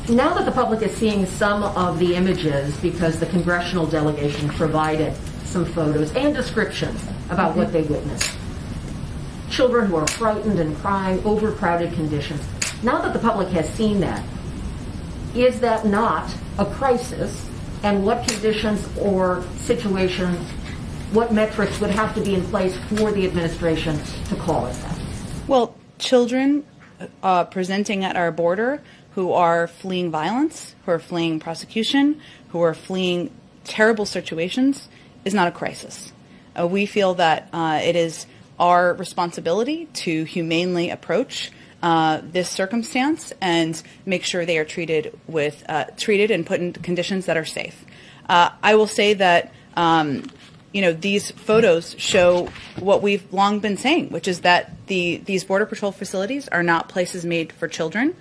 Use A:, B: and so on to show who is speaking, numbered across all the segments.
A: Now that the public is seeing some of the images, because the congressional delegation provided some photos and descriptions about what they witnessed, children who are frightened and crying, overcrowded conditions. Now that the public has seen that, is that not a crisis? And what conditions or situations, what metrics would have to be in place for the administration to call it that?
B: Well, children presenting at our border who are fleeing violence, who are fleeing prosecution, who are fleeing terrible situations is not a crisis. We feel that it is our responsibility to humanely approach this circumstance and make sure they are treated and put in conditions that are safe. I will say that these photos show what we've long been saying, which is that these Border Patrol facilities are not places made for children.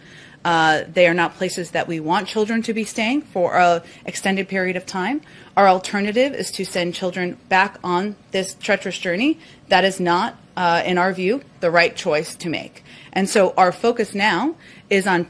B: They are not places that we want children to be staying for an extended period of time. Our alternative is to send children back on this treacherous journey. That is not, in our view, the right choice to make. And so our focus now is on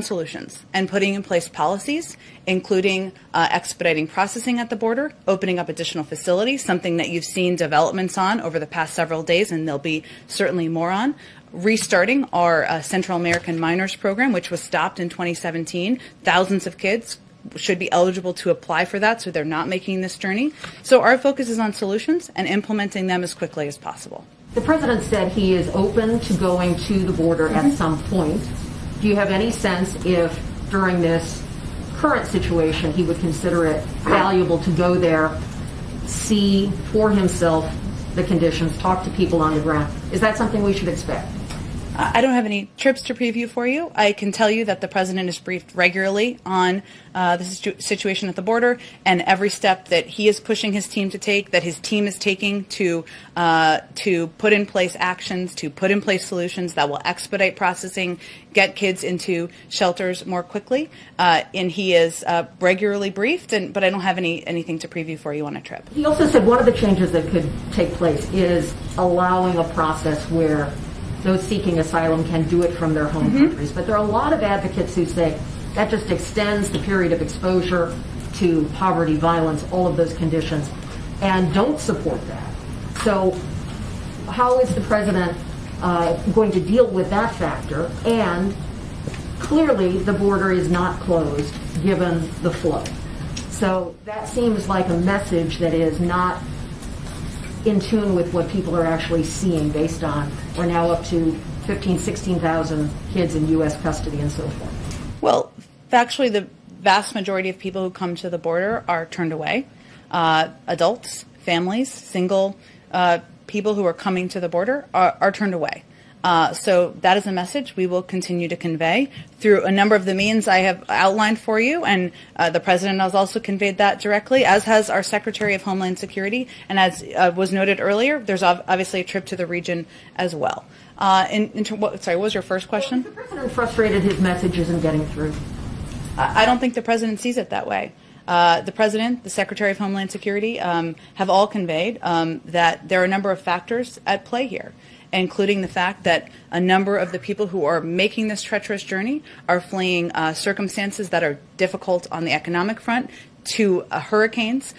B: solutions and putting in place policies, including expediting processing at the border, opening up additional facilities, something that you've seen developments on over the past several days, and there'll be certainly more on. Restarting our Central American Minors Program, which was stopped in 2017. Thousands of kids should be eligible to apply for that, so they're not making this journey. So our focus is on solutions and implementing them as quickly as possible.
A: The president said he is open to going to the border at some point. Do you have any sense if during this current situation he would consider it valuable to go there, see for himself the conditions, talk to people on the ground? Is that something we should expect?
B: I don't have any trips to preview for you. I can tell you that the president is briefed regularly on the situation at the border and every step that he is pushing his team to take, that his team is taking to put in place actions, to put in place solutions that will expedite processing, get kids into shelters more quickly. And he is regularly briefed, but I don't have anything to preview for you on a trip.
A: He also said one of the changes that could take place is allowing a process where those seeking asylum can do it from their home countries. But there are a lot of advocates who say that just extends the period of exposure to poverty, violence, all of those conditions, and don't support that. So how is the president going to deal with that factor? And clearly the border is not closed given the flow. So that seems like a message that is not in tune with what people are actually seeing based on we're now up to 15,000, 16,000 kids in U.S. custody and so forth.
B: Well, actually the vast majority of people who come to the border are turned away. Adults, families, single people who are coming to the border are turned away. So that is a message we will continue to convey through a number of the means I have outlined for you, and the president has also conveyed that directly, as has our Secretary of Homeland Security, and as was noted earlier, there's obviously a trip to the region as well. What was your first question?
A: Well, is the president frustrated his message isn't getting through?
B: I don't think the president sees it that way. The president, the Secretary of Homeland Security have all conveyed that there are a number of factors at play here, including the fact that a number of the people who are making this treacherous journey are fleeing circumstances that are difficult on the economic front, to hurricanes,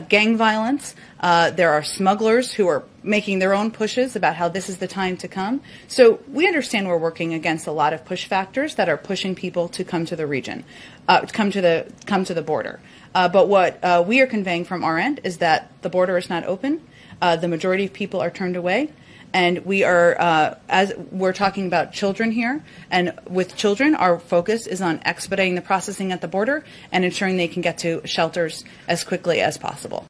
B: gang violence. There are smugglers who are making their own pushes about how this is the time to come. So we understand we're working against a lot of push factors that are pushing people to come to the region, come to the border. But what we are conveying from our end is that the border is not open. The majority of people are turned away. And we are, as we're talking about children here, and with children, our focus is on expediting the processing at the border and ensuring they can get to shelters as quickly as possible.